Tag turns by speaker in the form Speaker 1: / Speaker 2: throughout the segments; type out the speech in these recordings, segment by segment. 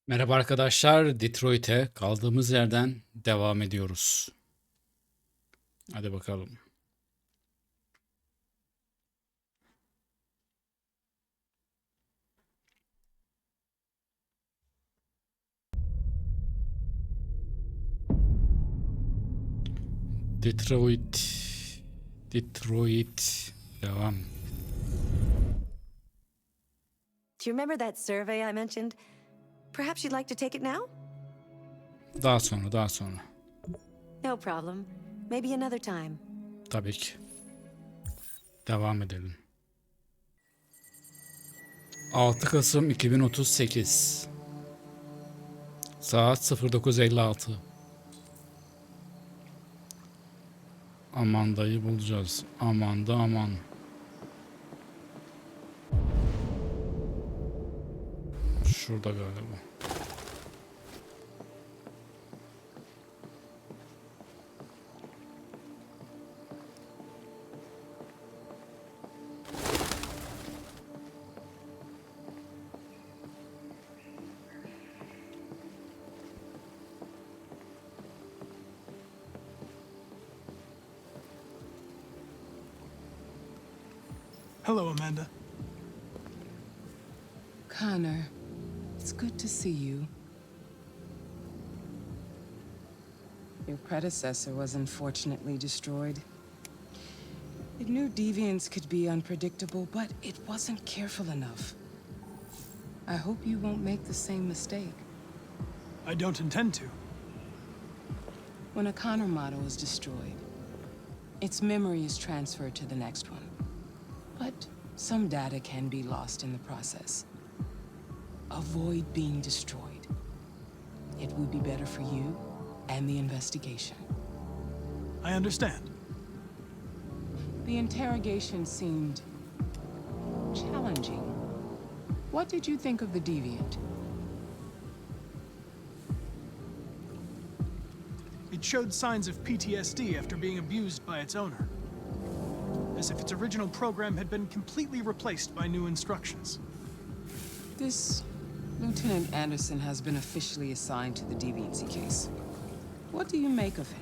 Speaker 1: Merhaba arkadaşlar, Detroit'e kaldığımız yerden devam ediyoruz. Hadi bakalım. Detroit, Detroit, devam.
Speaker 2: Do you remember that survey I mentioned? Perhaps you'd like to take it now?
Speaker 1: Daha sonra.
Speaker 2: No problem. Maybe another time.
Speaker 1: Tabii ki. Devam edelim. 6 Kasım 2038. Saat 09:56. Amanda'yı bulacağız. Aman. Şurada galiba.
Speaker 3: Hello, Amanda.
Speaker 4: Connor, it's good to see you. Your predecessor was unfortunately destroyed. It knew deviants could be unpredictable, but it wasn't careful enough. I hope you won't make the same mistake.
Speaker 3: I don't intend to.
Speaker 4: When a Connor model is destroyed, its memory is transferred to the next one. But some data can be lost in the process. Avoid being destroyed. It would be better for you and the investigation.
Speaker 3: I understand.
Speaker 4: The interrogation seemed challenging. What did you think of the deviant?
Speaker 3: It showed signs of PTSD after being abused by its owner. As if its original program had been completely replaced by new instructions.
Speaker 4: This Lieutenant Anderson has been officially assigned to the deviancy case. What do you make of him?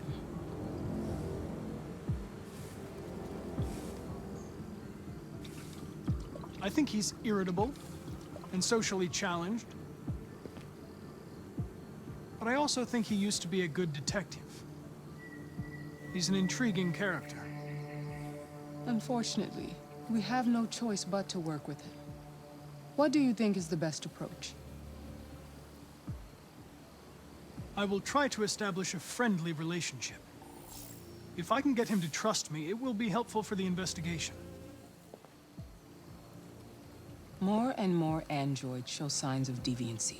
Speaker 3: I think he's irritable and socially challenged. But I also think he used to be a good detective. He's an intriguing character.
Speaker 4: Unfortunately, we have no choice but to work with him. What do you think is the best approach?
Speaker 3: I will try to establish a friendly relationship. If I can get him to trust me, it will be helpful for the investigation.
Speaker 4: More and more androids show signs of deviancy.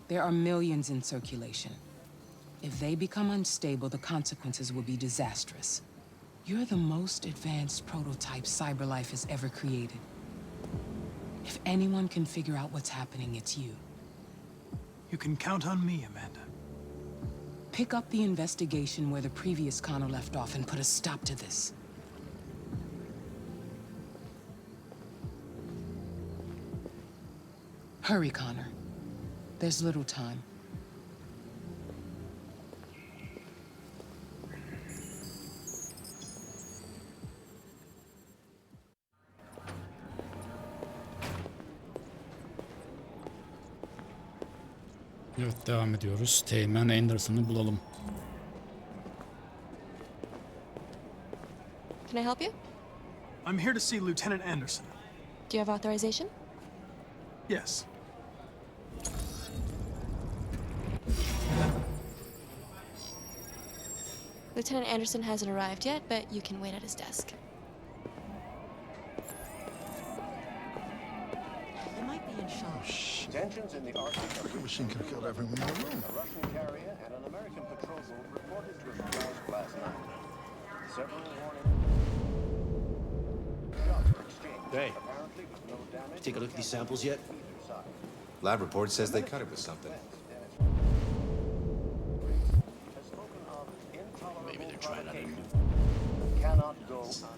Speaker 4: There are millions in circulation. If they become unstable, the consequences will be disastrous. You're the most advanced prototype CyberLife has ever created. If anyone can figure out what's happening, it's you.
Speaker 3: You can count on me, Amanda.
Speaker 4: Pick up the investigation where the previous Connor left off and put a stop to this. Hurry, Connor. There's little time.
Speaker 1: Evet, devam ediyoruz. Teğmen Anderson'ı bulalım.
Speaker 5: Can I help you?
Speaker 3: I'm here to see Lieutenant Anderson.
Speaker 5: Do you have authorization?
Speaker 3: Yes.
Speaker 5: Lieutenant Anderson hasn't arrived yet, but you can wait at his desk.
Speaker 2: You might be in shock.
Speaker 6: Tensions in the Arctic are
Speaker 7: Machine could have killed everyone in the room.
Speaker 6: a Russian carrier and an American patrol boat reported to have crashed last night. Several warning shots were exchanged.
Speaker 8: Hey.
Speaker 6: Apparently with no damage.
Speaker 8: Take a look at these samples yet?
Speaker 6: Either side.
Speaker 7: Lab report says they cut it with something.
Speaker 6: Has spoken of intolerable
Speaker 8: Maybe they're trying out a new...
Speaker 6: provocation cannot go unanswered.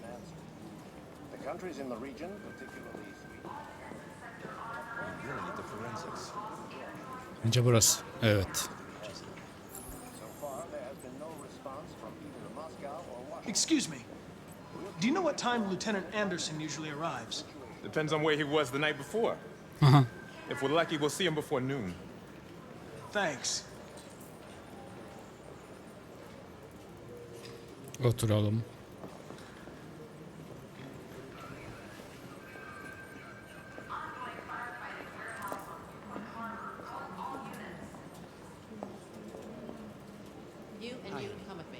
Speaker 6: The countries in the region, particularly Sweden,
Speaker 7: You really need the forensics.
Speaker 1: Bence burası. Evet.
Speaker 6: So far, there has been no response from either Moscow or Washington.
Speaker 3: Excuse me. Do you know what time Lieutenant Anderson usually arrives?
Speaker 9: Depends on where he was the night before.
Speaker 1: Aha.
Speaker 9: If we're lucky, we'll see him before noon.
Speaker 3: Thanks.
Speaker 1: Oturalım.
Speaker 10: You and you come with me.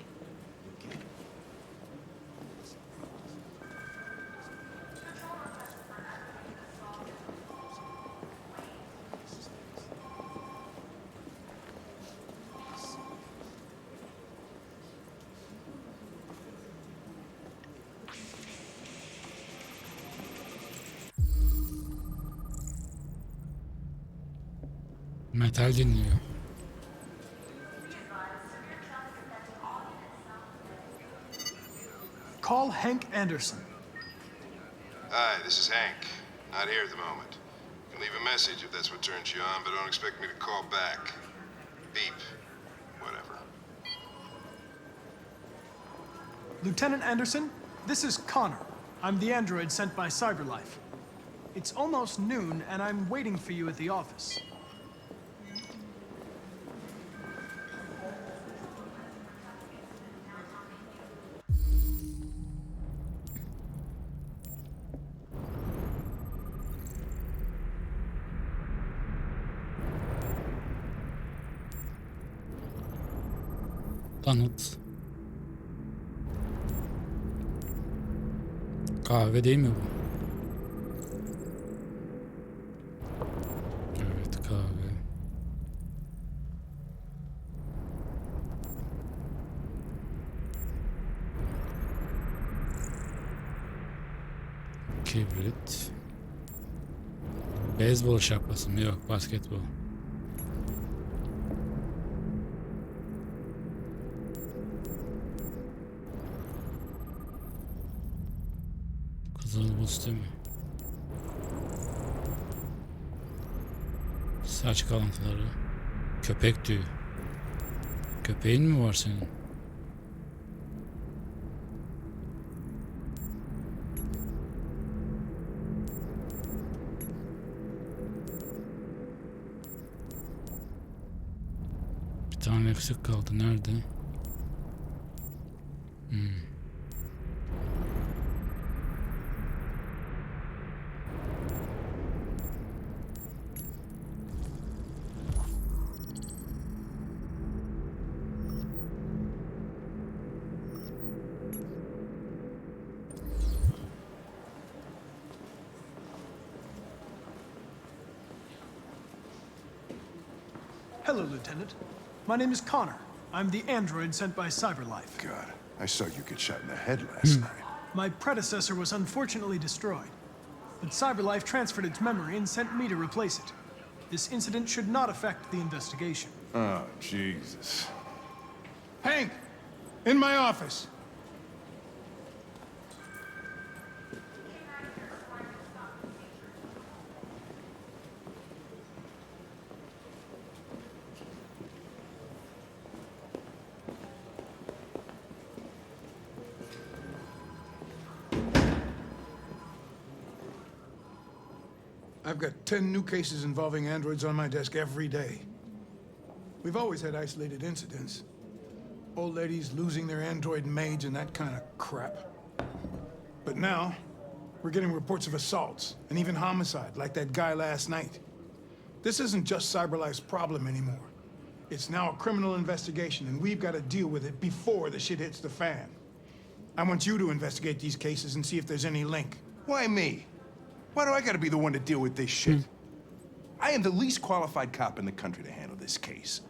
Speaker 1: Metal dinliyor.
Speaker 3: Call Hank Anderson.
Speaker 11: Hi, this is Hank. Not here at the moment. You can leave a message if that's what turns you on, but don't expect me to call back. Beep. Whatever.
Speaker 3: Lieutenant Anderson, this is Connor. I'm the android sent by CyberLife. It's almost noon, and I'm waiting for you at the office.
Speaker 1: Tanıt. Kahve değil mi bu? Evet, kahve. Kibrit. Beyzbol şapkası mı? Yok, basketbol. Kızıl buz değil mi? Saç kalıntıları. Köpek tüyü. Köpeğin mi var senin? Bir tane eksik kaldı. Nerede?
Speaker 3: Hello, Lieutenant. My name is Connor. I'm the android sent by CyberLife.
Speaker 11: God, I saw you get shot in the head last night.
Speaker 3: My predecessor was unfortunately destroyed, but CyberLife transferred its memory and sent me to replace it. This incident should not affect the investigation.
Speaker 11: Oh, Jesus.
Speaker 12: Hank, in my office. I've got 10 new cases involving androids on my desk every day. We've always had isolated incidents. Old ladies losing their android maids and that kind of crap. But now, we're getting reports of assaults and even homicide, like that guy last night. This isn't just CyberLife's problem anymore. It's now a criminal investigation, and we've got to deal with it before the shit hits the fan. I want you to investigate these cases and see if there's any link.
Speaker 11: Why me? Why do I gotta be the one to deal with this shit? I am the least qualified cop in the country to handle this case.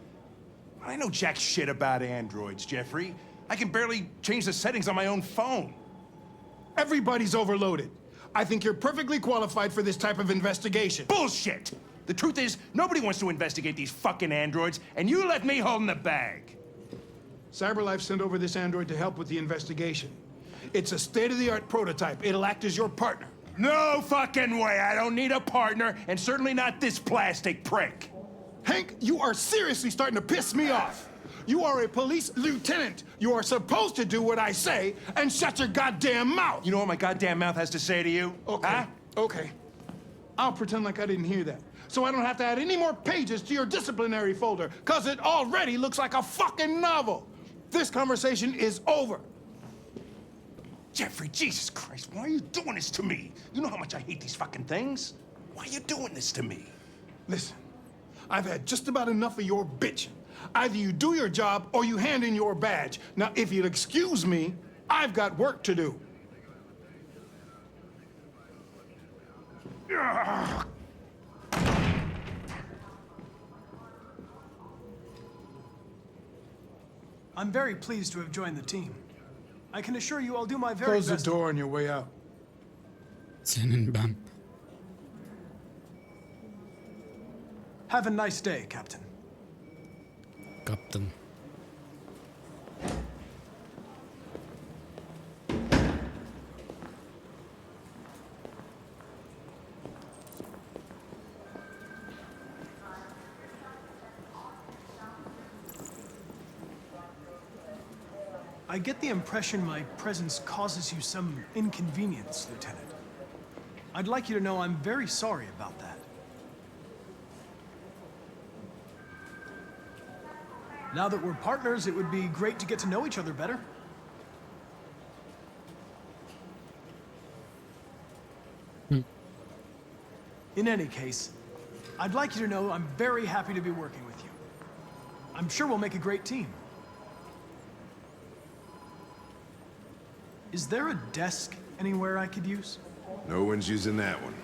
Speaker 11: I know jack shit about androids, Jeffrey. I can barely change the settings on my own phone.
Speaker 12: Everybody's overloaded. I think you're perfectly qualified for this type of investigation.
Speaker 11: Bullshit! The truth is, nobody wants to investigate these fucking androids, and you left me holding the bag.
Speaker 12: CyberLife sent over this android to help with the investigation. It's a state-of-the-art prototype. It'll act as your partner.
Speaker 11: No fucking way! I don't need a partner, and certainly not this plastic prick.
Speaker 12: Hank, you are seriously starting to piss me off. You are a police lieutenant. You are supposed to do what I say and shut your goddamn mouth.
Speaker 11: You know what my goddamn mouth has to say to you?
Speaker 12: Okay,
Speaker 11: Huh?
Speaker 12: okay. I'll pretend like I didn't hear that. So I don't have to add any more pages to your disciplinary folder, because it already looks like a fucking novel. This conversation is over.
Speaker 11: Jeffrey, Jesus Christ, why are you doing this to me? You know how much I hate these fucking things. Why are you doing this to me?
Speaker 12: Listen, I've had just about enough of your bitching. Either you do your job or you hand in your badge. Now, if you'll excuse me, I've got work to do. Ugh.
Speaker 3: I'm very pleased to have joined the team. I can assure you I'll do my very
Speaker 12: Close the
Speaker 3: best.
Speaker 12: door on your way out.
Speaker 1: Senin ben.
Speaker 3: Have a nice day, Captain.
Speaker 1: Kaptın.
Speaker 3: I get the impression my presence causes you some inconvenience, Lieutenant. I'd like you to know I'm very sorry about that. Now that we're partners, it would be great to get to know each other better. In any case, I'd like you to know I'm very happy to be working with you. I'm sure we'll make a great team. Is there a desk anywhere I could use?
Speaker 7: No one's using that one.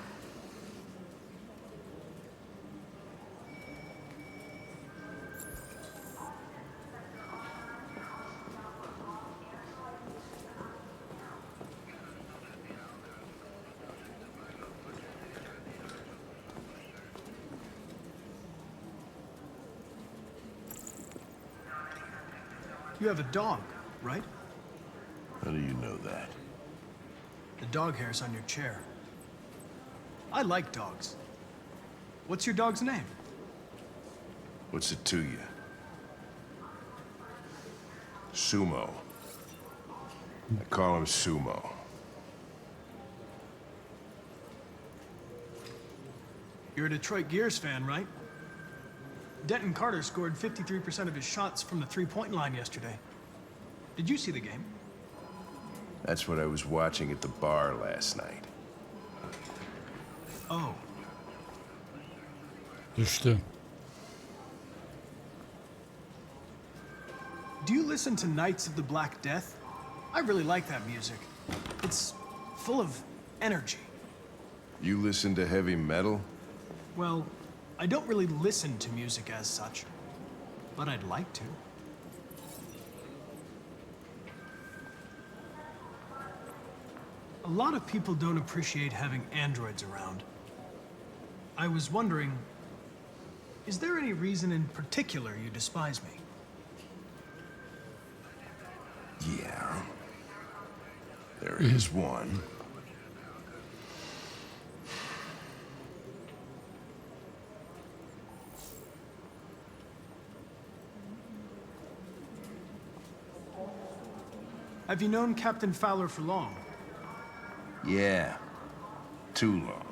Speaker 3: You have a dog, right?
Speaker 7: How do you know that?
Speaker 3: The dog hair's on your chair. I like dogs. What's your dog's name?
Speaker 7: What's it to you? Sumo. I call him Sumo.
Speaker 3: You're a Detroit Gears fan, right? Denton Carter scored 53% of his shots from the three-point line yesterday. Did you see the game?
Speaker 7: That's what I was watching at the bar last night.
Speaker 3: Oh,
Speaker 1: Düştü.
Speaker 3: do you listen to Knights of the Black Death? I really like that music. It's full of energy.
Speaker 7: You listen to heavy metal?
Speaker 3: Well, I don't really listen to music as such, but I'd like to. A lot of people don't appreciate having androids around. I was wondering, is there any reason in particular you despise me?
Speaker 7: Yeah. There is one.
Speaker 3: Have you known Captain Fowler for long?
Speaker 7: Yeah. Too long.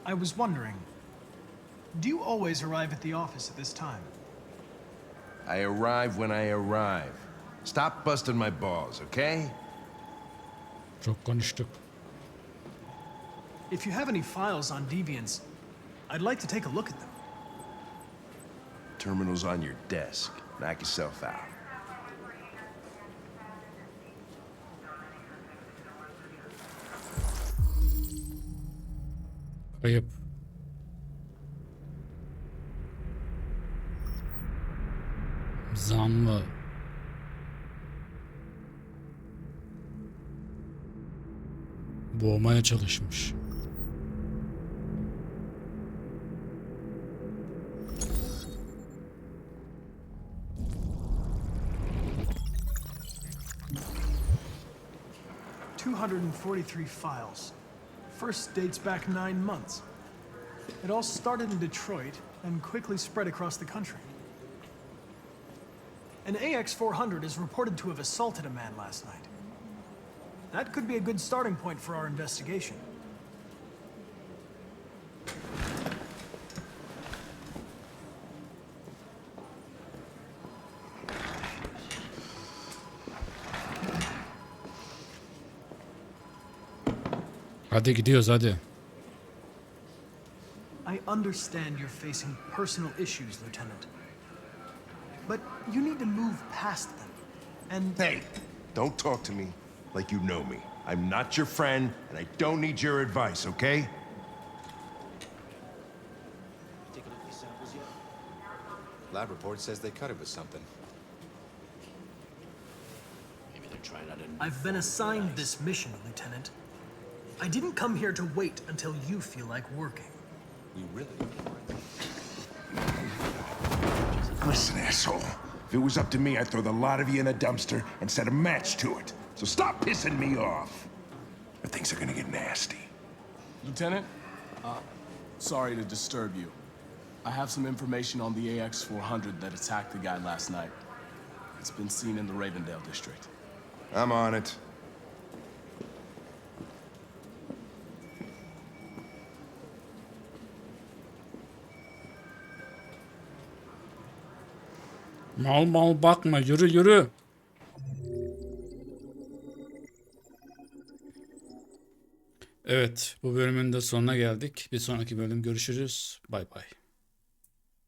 Speaker 3: I was wondering, do you always arrive at the office at this time?
Speaker 7: I arrive when I arrive. Stop busting my balls, okay?
Speaker 1: Çok konuştuk.
Speaker 3: If you have any files on Deviants, I'd like to take a look at them.
Speaker 7: Terminal's on your desk. Knock yourself out.
Speaker 1: Kayıp. Zanlı. Boğmaya çalışmış.
Speaker 3: $243 files. first dates back 9 months. It all started in Detroit and quickly spread across the country. An AX-400 is reported to have assaulted a man last night. That could be a good starting point for our investigation.
Speaker 1: Hadi gidiyoruz hadi.
Speaker 3: I understand you're facing personal issues, Lieutenant. But you need to move past them. And
Speaker 11: Hey, don't talk to me like you know me. I'm not your friend, and I don't need your advice, okay?
Speaker 8: Take a look at these samples yet? Lab report says they cut it with something. Maybe they're trying out a...
Speaker 3: I've been assigned this mission, Lieutenant. I didn't come here to wait until you feel like working.
Speaker 8: We really...
Speaker 11: Listen, asshole. If it was up to me, I'd throw the lot of you in a dumpster and set a match to it. So stop pissing me off. Or things are gonna get nasty.
Speaker 10: Lieutenant, sorry to disturb you. I have some information on the AX-400 that attacked the guy last night. It's been seen in the Ravendale district.
Speaker 11: I'm on it.
Speaker 1: Mal mal bakma, yürü yürü. Evet, bu bölümün de sonuna geldik. Bir sonraki bölüm görüşürüz. Bay bay.